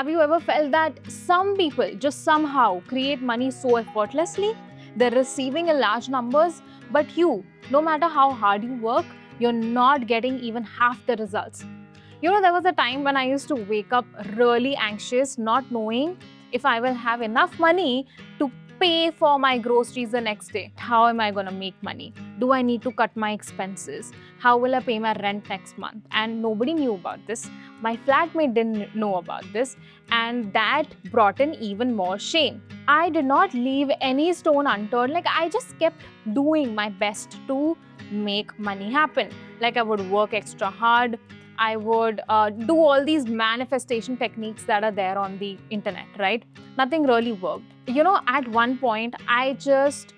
Have you ever felt that some people just somehow create money so effortlessly? They're receiving a large numbers, but you, no matter how hard you work, you're not getting even half the results. There was a time when I used to wake up really anxious, not knowing if I will have enough money to pay for my groceries the next day. How am I going to make money? Do I need to cut my expenses? How will I pay my rent next month? And nobody knew about this. My flatmate didn't know about this, and that brought in even more shame. I did not leave any stone unturned. I just kept doing my best to make money happen. I would work extra hard. I would do all these manifestation techniques that are there on the internet, right? Nothing really worked. At one point, I just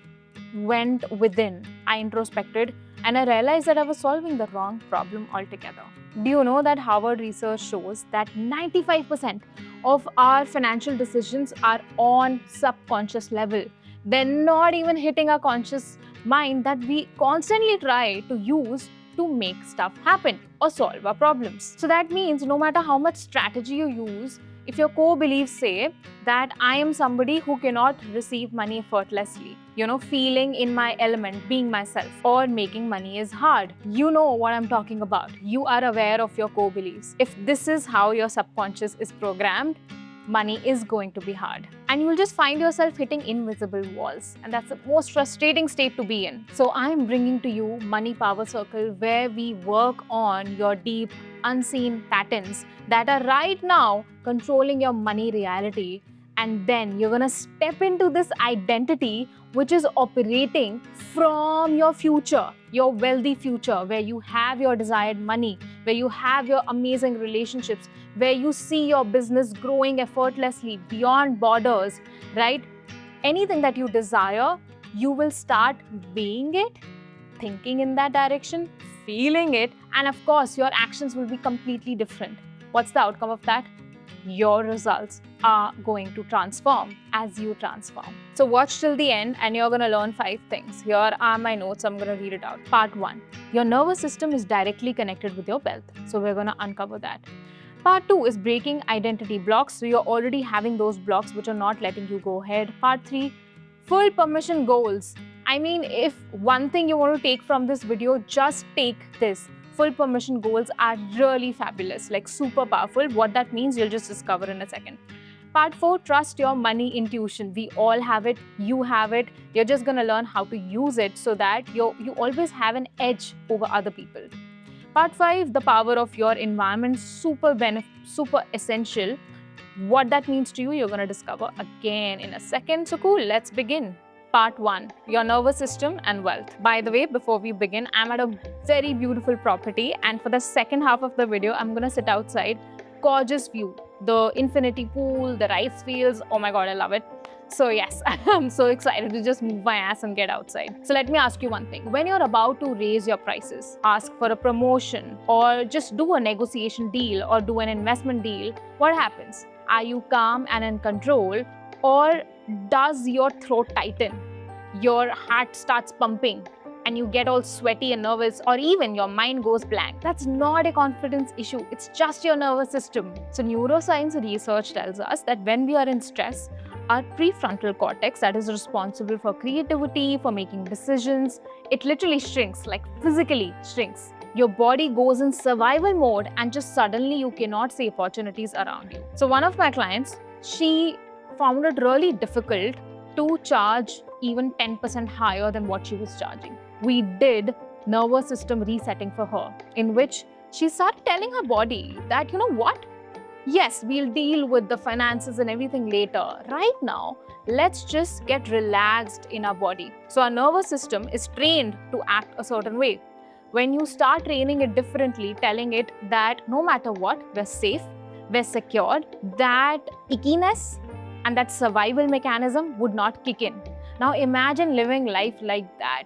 went within. I introspected and I realized that I was solving the wrong problem altogether. Do you know that Harvard research shows that 95% of our financial decisions are on subconscious level? They're not even hitting our conscious mind that we constantly try to use to make stuff happen or solve our problems. So that means no matter how much strategy you use, if your core beliefs say that I am somebody who cannot receive money effortlessly, feeling in my element, being myself, or making money is hard, you know what I'm talking about. You are aware of your core beliefs. If this is how your subconscious is programmed, money is going to be hard. And you will just find yourself hitting invisible walls. And that's the most frustrating state to be in. So I'm bringing to you Money Power Circle, where we work on your deep, unseen patterns that are right now controlling your money reality. And then you're gonna step into this identity which is operating from your future, your wealthy future, where you have your desired money, where you have your amazing relationships, where you see your business growing effortlessly beyond borders, right? Anything that you desire, you will start being it, thinking in that direction, feeling it, and of course, your actions will be completely different. What's the outcome of that? Your results are going to transform as you transform. So watch till the end and you're going to learn 5 things. Here are my notes. I'm going to read it out. Part 1. Your nervous system is directly connected with your wealth. So we're going to uncover that. Part 2 is breaking identity blocks. So you're already having those blocks which are not letting you go ahead. Part 3, full permission goals. I mean, if one thing you want to take from this video, just take this. Full permission goals are really fabulous, super powerful. What that means, you'll just discover in a second. Part 4, trust your money intuition. We all have it, you have it. You're just gonna learn how to use it so that you always have an edge over other people. Part 5, the power of your environment, super essential. What that means to you, you're gonna discover again in a second. So cool, let's begin. Part 1, your nervous system and wealth. By the way, before we begin, I'm at a very beautiful property, and for the second half of the video, I'm gonna sit outside. Gorgeous view, the infinity pool, the rice fields. Oh my god, I love it. So yes, I'm so excited to just move my ass and get outside. So let me ask you one thing. When you're about to raise your prices, ask for a promotion, or just do a negotiation deal or do an investment deal, what happens? Are you calm and in control, or does your throat tighten, your heart starts pumping, and you get all sweaty and nervous, or even your mind goes blank? That's not a confidence issue, it's just your nervous system. So neuroscience research tells us that when we are in stress, our prefrontal cortex, that is responsible for creativity, for making decisions, it literally shrinks, physically shrinks. Your body goes in survival mode and just suddenly you cannot see opportunities around you. So one of my clients, she found it really difficult to charge even 10% higher than what she was charging. We did nervous system resetting for her, in which she started telling her body that, you know what? Yes, we'll deal with the finances and everything later. Right now, let's just get relaxed in our body. So our nervous system is trained to act a certain way. When you start training it differently, telling it that no matter what, we're safe, we're secured, that ickiness and that survival mechanism would not kick in. Now imagine living life like that,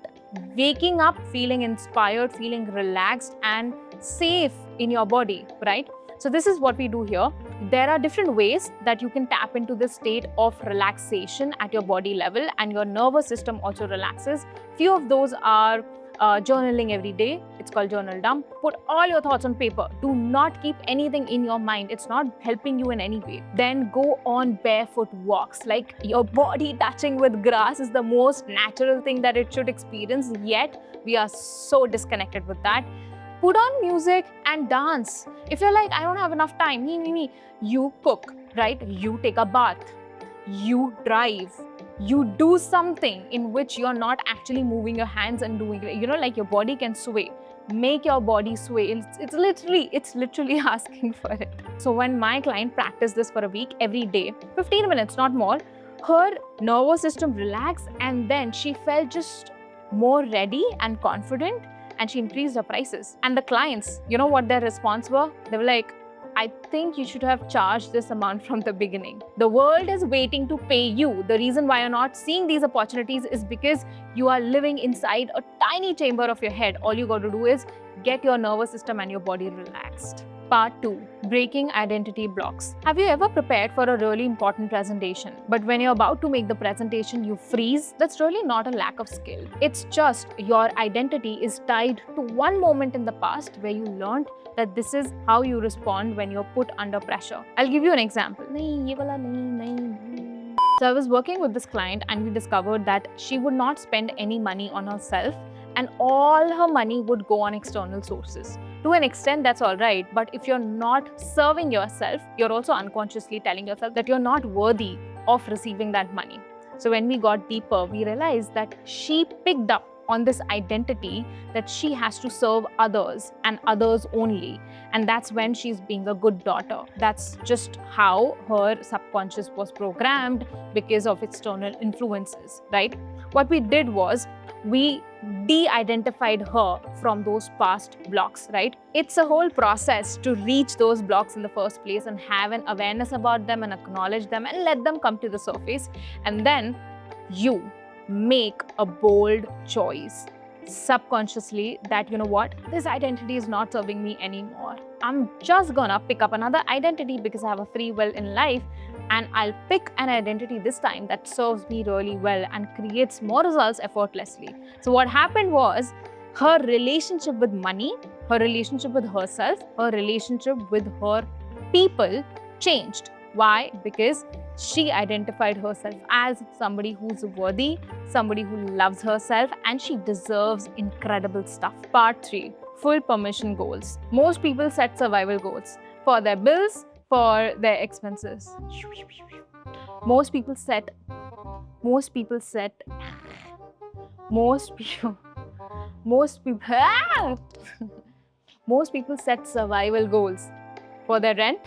waking up feeling inspired, feeling relaxed and safe in your body, right? So this is what we do here. There are different ways that you can tap into this state of relaxation at your body level, and your nervous system also relaxes. Few of those are journaling every day. It's called journal dump. Put all your thoughts on paper. Do not keep anything in your mind. It's not helping you in any way. Then go on barefoot walks. Like, your body touching with grass is the most natural thing that it should experience, yet we are so disconnected with that. Put on music and dance. If you're like, I don't have enough time, you cook, right? You take a bath, you drive, you do something in which you're not actually moving your hands and doing it. Like your body can sway. Make your body sway. It's literally asking for it. So when my client practiced this for a week, every day, 15 minutes, not more, her nervous system relaxed, and then she felt just more ready and confident, and she increased her prices. And the clients, you know what their response were? They were like, I think you should have charged this amount from the beginning. The world is waiting to pay you. The reason why you're not seeing these opportunities is because you are living inside a tiny chamber of your head. All you got to do is get your nervous system and your body relaxed. Part 2. Breaking identity blocks. Have you ever prepared for a really important presentation, but when you're about to make the presentation, you freeze? That's really not a lack of skill. It's just your identity is tied to one moment in the past where you learned that this is how you respond when you're put under pressure. I'll give you an example. So I was working with this client, and we discovered that she would not spend any money on herself, and all her money would go on external sources. To an extent, that's all right, but if you're not serving yourself, you're also unconsciously telling yourself that you're not worthy of receiving that money. So when we got deeper, we realized that she picked up on this identity that she has to serve others and others only. And that's when she's being a good daughter. That's just how her subconscious was programmed because of external influences, right? What we did was we de-identified her from those past blocks, right? It's a whole process to reach those blocks in the first place and have an awareness about them and acknowledge them and let them come to the surface. And then you make a bold choice subconsciously that, you know what, this identity is not serving me anymore. I'm just gonna pick up another identity because I have a free will in life, and I'll pick an identity this time that serves me really well and creates more results effortlessly. So what happened was, her relationship with money, her relationship with herself, her relationship with her people changed. Why? Because she identified herself as somebody who's worthy, somebody who loves herself, and she deserves incredible stuff. Part 3. Full permission goals. Most people set survival goals for their bills, for their expenses. Most people set survival goals for their rent,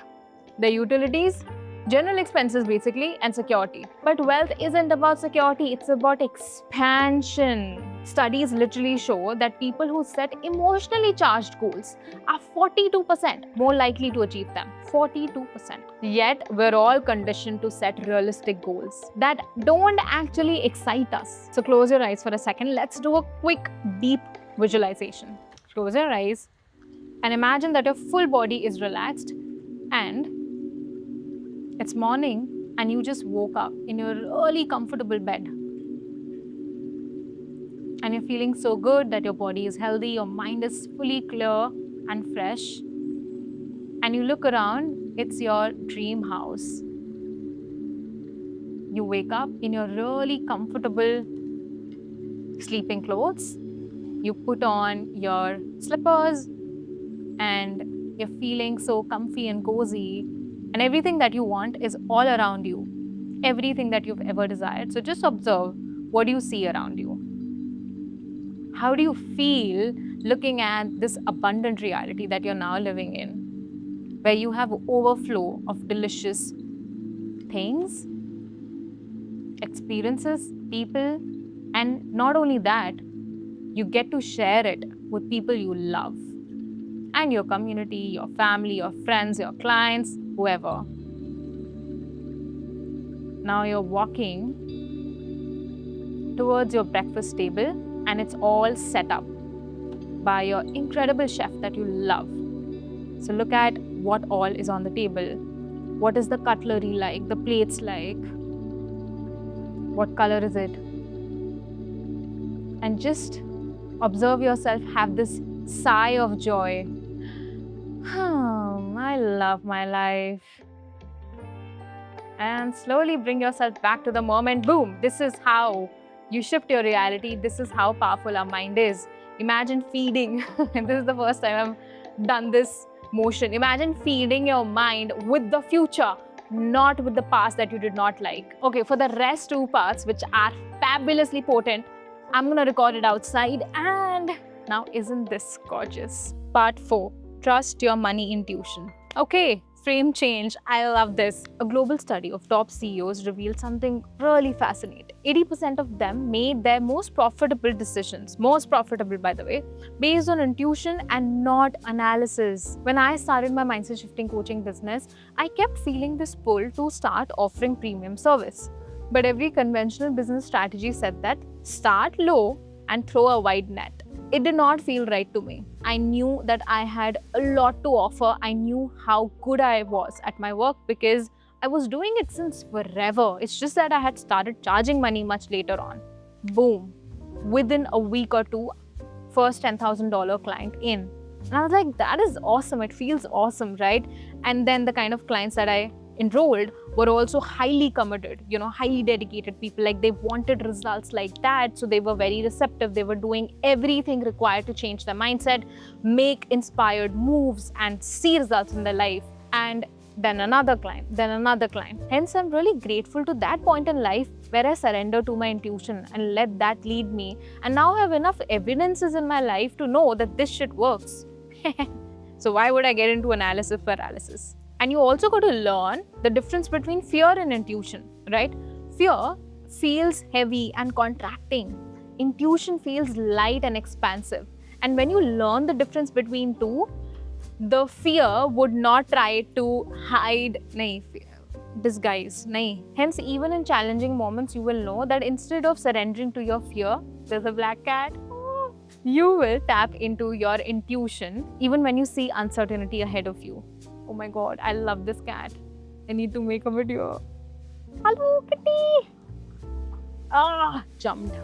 their utilities, general expenses basically, and security. But wealth isn't about security, it's about expansion. Studies literally show that people who set emotionally charged goals are 42% more likely to achieve them. 42%. Yet, we're all conditioned to set realistic goals that don't actually excite us. So close your eyes for a second. Let's do a quick, deep visualization. Close your eyes and imagine that your full body is relaxed and it's morning and you just woke up in your really comfortable bed. And you're feeling so good that your body is healthy, your mind is fully clear and fresh. And you look around, it's your dream house. You wake up in your really comfortable sleeping clothes. You put on your slippers and you're feeling so comfy and cozy. And everything that you want is all around you. Everything that you've ever desired. So just observe, what do you see around you? How do you feel looking at this abundant reality that you're now living in, where you have overflow of delicious things, experiences, people, and not only that, you get to share it with people you love and your community, your family, your friends, your clients, whoever. Now you're walking towards your breakfast table and it's all set up by your incredible chef that you love. So look at what all is on the table. What is the cutlery like? The plates like? What color is it? And just Observe yourself, have this sigh of joy. I love my life. And slowly bring yourself back to the moment. Boom! This is how you shift your reality. This is how powerful our mind is. Imagine feeding, and this is the first time I've done this motion. Imagine feeding your mind with the future, not with the past that you did not like. Okay, for the rest two parts, which are fabulously potent, I'm gonna record it outside. And now, isn't this gorgeous? Part 4, trust your money intuition. Okay, frame change. I love this. A global study of top CEOs revealed something really fascinating. 80% of them made their most profitable decisions, most profitable by the way, based on intuition and not analysis. When I started my mindset shifting coaching business, I kept feeling this pull to start offering premium service. But every conventional business strategy said that start low and throw a wide net. It did not feel right to me. I knew that I had a lot to offer. I knew how good I was at my work because I was doing it since forever. It's just that I had started charging money much later on. Boom. Within a week or two, first $10,000 client in. And I was like, that is awesome. It feels awesome, right? And then the kind of clients that I enrolled were also highly committed, highly dedicated people. Like they wanted results like that. So they were very receptive. They were doing everything required to change their mindset, make inspired moves and see results in their life. And then another client, then another client. Hence, I'm really grateful to that point in life where I surrender to my intuition and let that lead me. And now I have enough evidences in my life to know that this shit works. So why would I get into analysis paralysis? And you also got to learn the difference between fear and intuition, right? Fear feels heavy and contracting. Intuition feels light and expansive. And when you learn the difference between two, the fear would not try to hide, disguise. Hence, even in challenging moments, you will know that instead of surrendering to your fear, there's a black cat, you will tap into your intuition even when you see uncertainty ahead of you. Oh my god, I love this cat. I need to make a video. Hello, kitty! Jumped.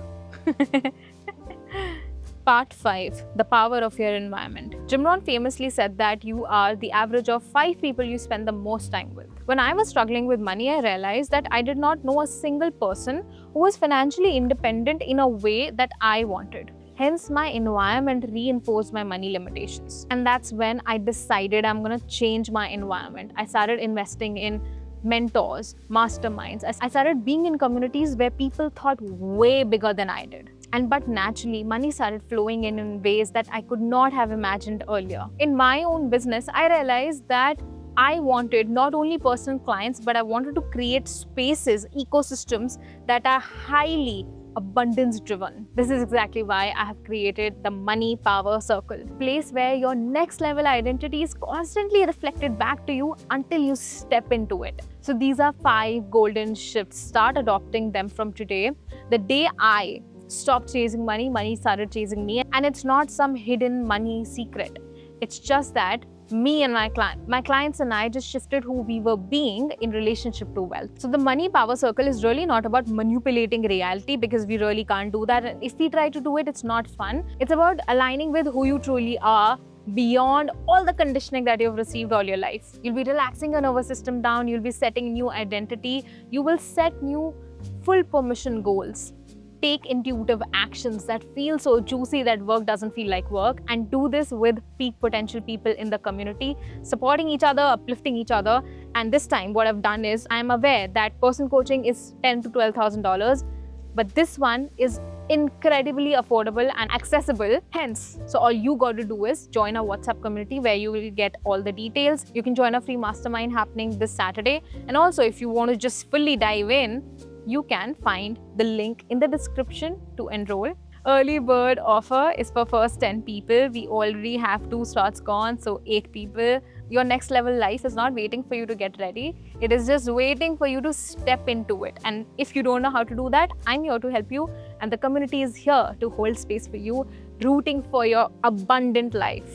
Part 5, the power of your environment. Jim Rohn famously said that you are the average of 5 people you spend the most time with. When I was struggling with money, I realized that I did not know a single person who was financially independent in a way that I wanted. Hence, my environment reinforced my money limitations. And that's when I decided I'm going to change my environment. I started investing in mentors, masterminds. I started being in communities where people thought way bigger than I did. But naturally, money started flowing in ways that I could not have imagined earlier. In my own business, I realized that I wanted not only personal clients, but I wanted to create spaces, ecosystems that are highly abundance driven. This is exactly why I have created the Money Power Circle, a place where your next level identity is constantly reflected back to you until you step into it. So these are 5 golden shifts. Start adopting them from today. The day I stopped chasing money, money started chasing me. And it's not some hidden money secret. It's just that me and my clients and I just shifted who we were being in relationship to wealth. So the Money Power Circle is really not about manipulating reality, because we really can't do that. And if we try to do it, it's not fun. It's about aligning with who you truly are beyond all the conditioning that you've received all your life. You'll be relaxing your nervous system down. You'll be setting new identity. You will set new full permission goals. Take intuitive actions that feel so juicy that work doesn't feel like work, and do this with peak potential people in the community, supporting each other, uplifting each other. And this time what I've done is, I'm aware that personal coaching is $10,000 to $12,000, but this one is incredibly affordable and accessible. Hence, so all you got to do is join our WhatsApp community where you will get all the details. You can join a free mastermind happening this Saturday. And also, if you want to just fully dive in, you can find the link in the description to enroll. Early bird offer is for first 10 people. We already have 2 slots gone, so 8 people. Your next level life is not waiting for you to get ready. It is just waiting for you to step into it. And if you don't know how to do that, I'm here to help you. And the community is here to hold space for you, rooting for your abundant life.